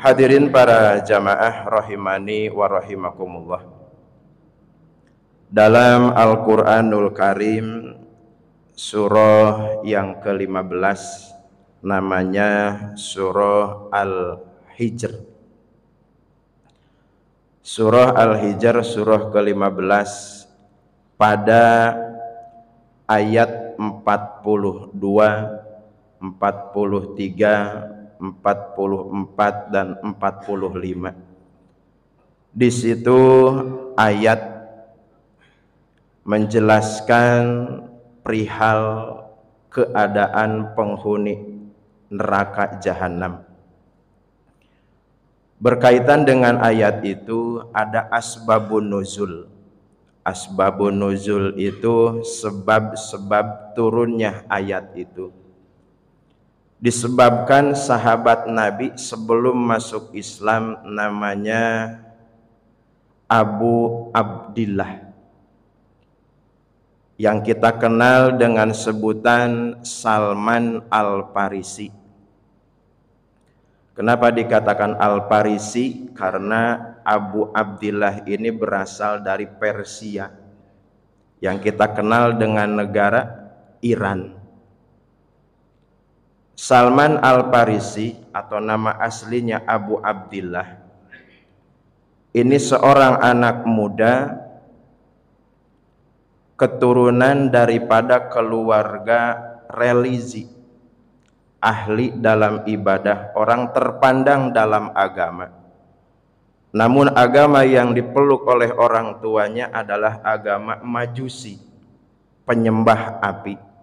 Hadirin para jamaah rahimani wa rahimakumullah. Dalam Al-Quranul Karim, surah yang ke-15 namanya surah Al-Hijr. Surah Al-Hijr surah ke-15 pada ayat 42, 43, 44 dan 45. Di situ ayat menjelaskan perihal keadaan penghuni neraka jahanam. Berkaitan dengan ayat itu ada asbabun nuzul. Asbabun nuzul itu sebab-sebab turunnya ayat itu. Disebabkan sahabat Nabi sebelum masuk Islam namanya Abu Abdillah, yang kita kenal dengan sebutan Salman Al-Farisi. Kenapa dikatakan Al-Farisi? Karena Abu Abdillah ini berasal dari Persia, yang kita kenal dengan negara Iran. Salman Al-Farisi atau nama aslinya Abu Abdillah ini seorang anak muda keturunan daripada keluarga religi, ahli dalam ibadah, orang terpandang dalam agama. Namun agama yang dipeluk oleh orang tuanya adalah agama Majusi, penyembah api.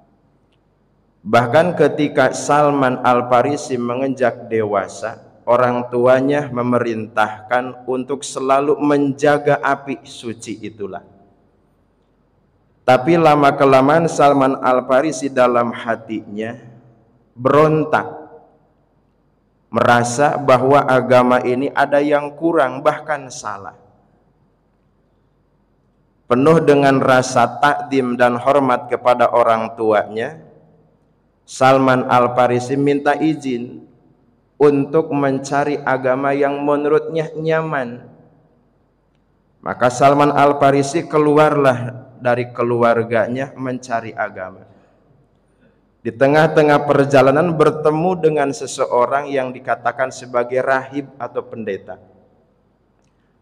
Bahkan ketika Salman Al-Farisi menginjak dewasa, orang tuanya memerintahkan untuk selalu menjaga api suci itulah. Tapi lama-kelamaan Salman Al-Farisi dalam hatinya berontak, merasa bahwa agama ini ada yang kurang, bahkan salah. Penuh dengan rasa takdim dan hormat kepada orang tuanya, Salman Al-Farisi minta izin untuk mencari agama yang menurutnya nyaman. Maka Salman Al-Farisi keluarlah dari keluarganya mencari agama. Di tengah-tengah perjalanan bertemu dengan seseorang yang dikatakan sebagai rahib atau pendeta.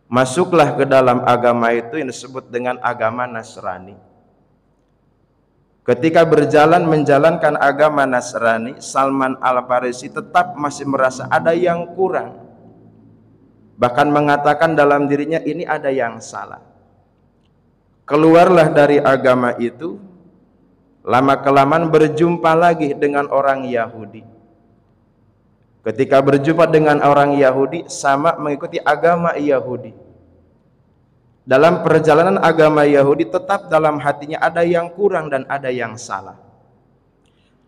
Masuklah ke dalam agama itu yang disebut dengan agama Nasrani. Ketika berjalan menjalankan agama Nasrani, Salman Al-Farisi tetap masih merasa ada yang kurang. Bahkan mengatakan dalam dirinya ini ada yang salah. Keluarlah dari agama itu, lama-kelamaan berjumpa lagi dengan orang Yahudi. Ketika berjumpa dengan orang Yahudi, sama mengikuti agama Yahudi. Dalam perjalanan agama Yahudi tetap dalam hatinya ada yang kurang dan ada yang salah.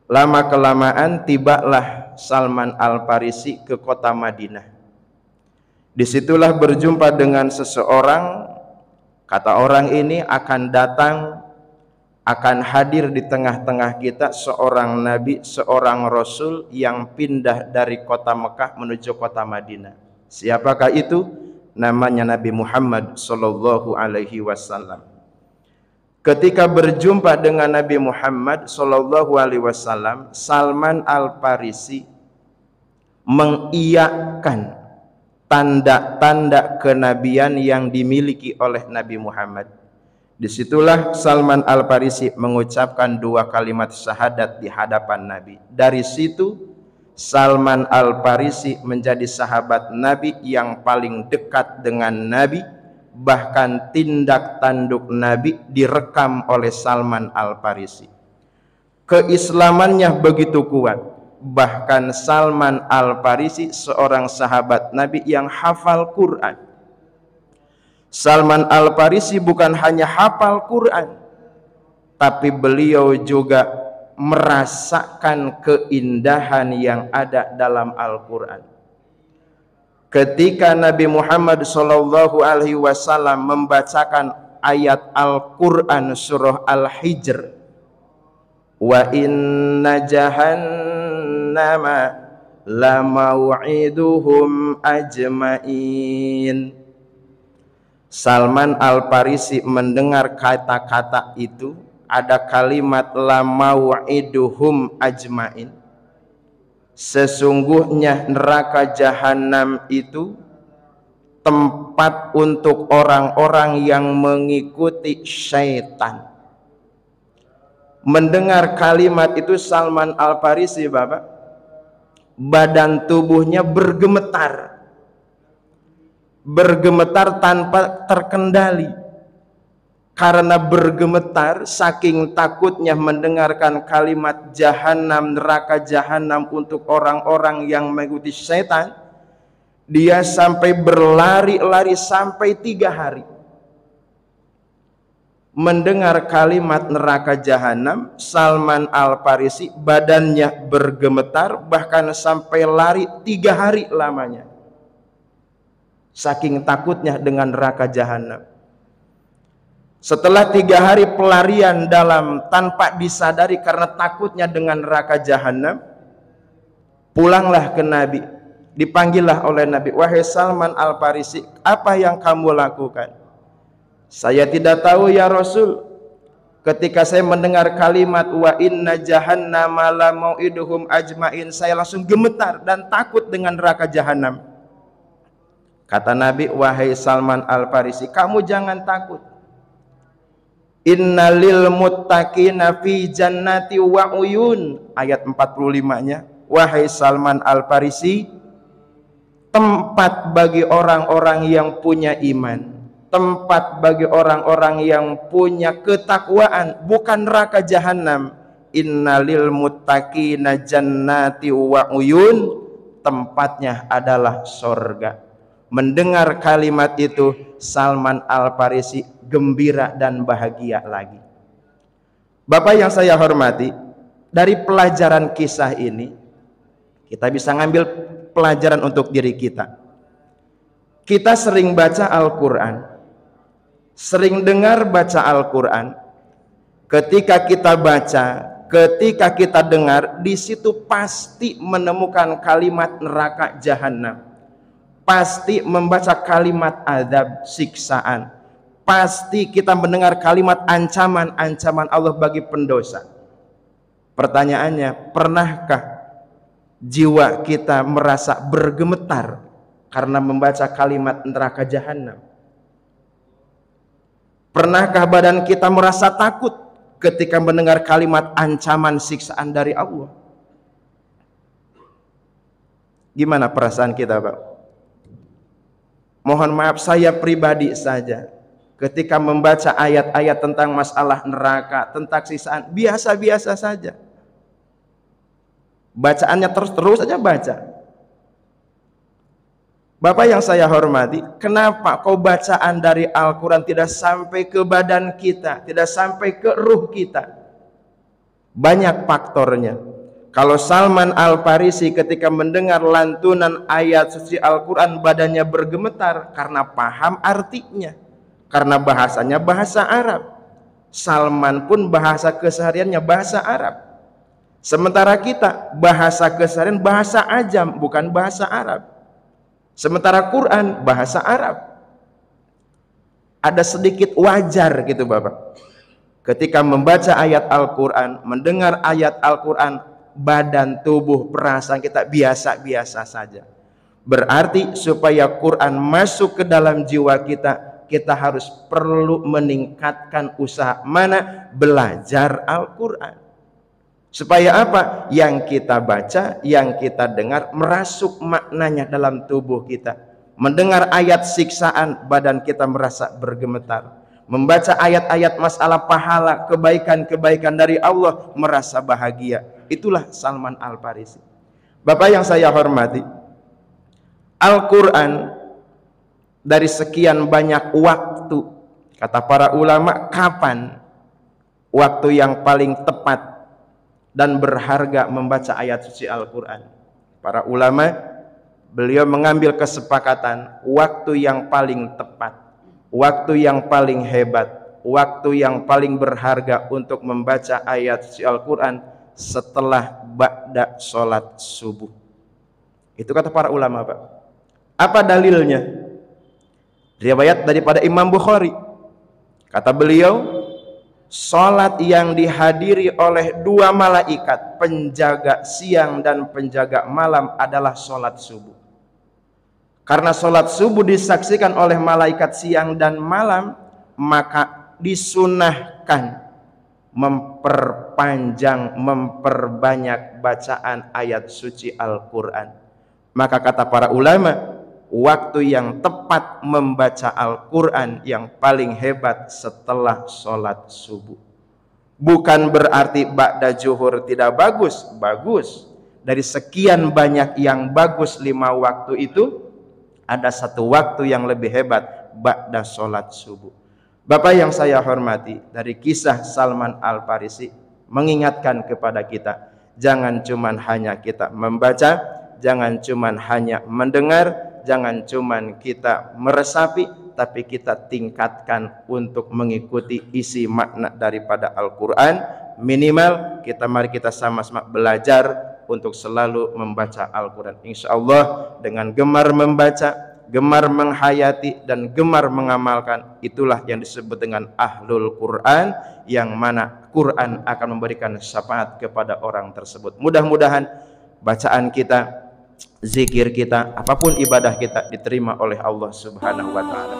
Lama-kelamaan tibalah Salman Al-Farisi ke kota Madinah. Disitulah berjumpa dengan seseorang, kata orang ini akan datang, akan hadir di tengah-tengah kita seorang nabi, seorang rasul yang pindah dari kota Mekah menuju kota Madinah. Siapakah itu? Namanya Nabi Muhammad sallallahu alaihi wasallam. Ketika berjumpa dengan Nabi Muhammad sallallahu alaihi wasallam, Salman Al-Farisi mengiyakan tanda-tanda kenabian yang dimiliki oleh Nabi Muhammad. Disitulah Salman Al-Farisi mengucapkan dua kalimat syahadat di hadapan Nabi. Dari situ Salman Al-Farisi menjadi sahabat Nabi yang paling dekat dengan Nabi. Bahkan tindak tanduk Nabi direkam oleh Salman Al-Farisi. Keislamannya begitu kuat. Bahkan Salman Al-Farisi seorang sahabat Nabi yang hafal Quran. Salman Al-Farisi bukan hanya hafal Quran, tapi beliau juga merasakan keindahan yang ada dalam Al-Quran. Ketika Nabi Muhammad SAW membacakan ayat Al-Quran surah Al-Hijr, wa inna jahannama la mau'iduhum ajmain. Salman Al-Farisi mendengar kata-kata itu, ada kalimat la mau'iduhum ajmain. Sesungguhnya neraka jahanam itu tempat untuk orang-orang yang mengikuti syaitan. Mendengar kalimat itu Salman Al-Farisi, Bapak, badan tubuhnya bergemetar tanpa terkendali. Karena bergemetar saking takutnya mendengarkan kalimat jahanam, neraka jahanam untuk orang-orang yang mengikuti setan, dia sampai berlari-lari sampai 3 hari. Mendengar kalimat neraka jahanam, Salman Al-Farisi badannya bergemetar, bahkan sampai lari 3 hari lamanya. Saking takutnya dengan neraka jahanam. Setelah 3 hari pelarian dalam tanpa disadari karena takutnya dengan neraka jahanam, pulanglah ke Nabi. Dipanggillah oleh Nabi, wahai Salman Al-Farisi, apa yang kamu lakukan? Saya tidak tahu ya Rasul. Ketika saya mendengar kalimat wa inna jahannama la mau'iduhum ajmain, saya langsung gemetar dan takut dengan neraka jahanam. Kata Nabi, wahai Salman Al-Farisi, kamu jangan takut. Innalil muttaqina fi jannati wa uyun. Ayat 45-nya, wahai Salman Al-Farisi, tempat bagi orang-orang yang punya iman, tempat bagi orang-orang yang punya ketakwaan, bukan neraka jahanam. Innalil muttaqina jannati wa uyun, tempatnya adalah surga. Mendengar kalimat itu, Salman Al-Farisi gembira dan bahagia lagi. Bapak yang saya hormati, dari pelajaran kisah ini kita bisa ngambil pelajaran untuk diri kita. Kita sering baca Al-Quran, sering dengar baca Al-Quran. Ketika kita baca, ketika kita dengar, di situ pasti menemukan kalimat neraka jahanam, pasti membaca kalimat azab, siksaan, pasti kita mendengar kalimat ancaman-ancaman Allah bagi pendosa. Pertanyaannya, pernahkah jiwa kita merasa bergemetar karena membaca kalimat neraka jahanam? Pernahkah badan kita merasa takut ketika mendengar kalimat ancaman siksaan dari Allah? Gimana perasaan kita, Pak? Mohon maaf, saya pribadi saja ketika membaca ayat-ayat tentang masalah neraka, tentang siksaan, biasa-biasa saja. Bacaannya terus saja baca. Bapak yang saya hormati, kenapa kok bacaan dari Al-Quran tidak sampai ke badan kita, tidak sampai ke ruh kita? Banyak faktornya. Kalau Salman Al-Farisi ketika mendengar lantunan ayat suci Al-Quran, badannya bergemetar karena paham artinya, karena bahasanya bahasa Arab. Salman pun bahasa kesehariannya bahasa Arab. Sementara kita bahasa keseharian bahasa Ajam, bukan bahasa Arab. Sementara Quran bahasa Arab. Ada sedikit wajar gitu Bapak, ketika membaca ayat Al-Quran, mendengar ayat Al-Quran, badan, tubuh, perasaan kita biasa-biasa saja. Berarti supaya Quran masuk ke dalam jiwa kita, kita harus perlu meningkatkan usaha. Mana? Belajar Al-Quran. Supaya apa? Yang kita baca, yang kita dengar, merasuk maknanya dalam tubuh kita. Mendengar ayat siksaan, badan kita merasa bergemetar. Membaca ayat-ayat masalah pahala, kebaikan-kebaikan dari Allah, merasa bahagia. Itulah Salman Al-Farisi. Bapak yang saya hormati, Al-Quran dari sekian banyak waktu, kata para ulama, kapan waktu yang paling tepat dan berharga membaca ayat suci Al-Quran? Para ulama, beliau mengambil kesepakatan waktu yang paling tepat, waktu yang paling hebat, waktu yang paling berharga untuk membaca ayat suci Al-Quran setelah ba'da sholat subuh. Itu kata para ulama, Pak. Apa dalilnya? Riwayat daripada Imam Bukhari. Kata beliau, salat yang dihadiri oleh dua malaikat, penjaga siang dan penjaga malam, adalah salat subuh. Karena salat subuh disaksikan oleh malaikat siang dan malam, maka disunahkan memperpanjang, memperbanyak bacaan ayat suci Al-Quran. Maka kata para ulama, waktu yang tepat membaca Al-Quran yang paling hebat setelah sholat subuh. Bukan berarti ba'da zuhur tidak bagus, bagus. Dari sekian banyak yang bagus 5 waktu itu, ada satu waktu yang lebih hebat, ba'da sholat subuh. Bapak yang saya hormati, dari kisah Salman Al-Farisi mengingatkan kepada kita, jangan cuman hanya kita membaca, jangan cuman hanya mendengar, jangan cuman kita meresapi, tapi kita tingkatkan untuk mengikuti isi makna daripada Al-Quran. Minimal mari kita sama-sama belajar untuk selalu membaca Al-Quran. Insya Allah dengan gemar membaca, gemar menghayati, dan gemar mengamalkan, itulah yang disebut dengan ahlul Quran, yang mana Quran akan memberikan syafaat kepada orang tersebut. Mudah-mudahan bacaan kita, zikir kita, apapun ibadah kita diterima oleh Allah Subhanahu wa ta'ala.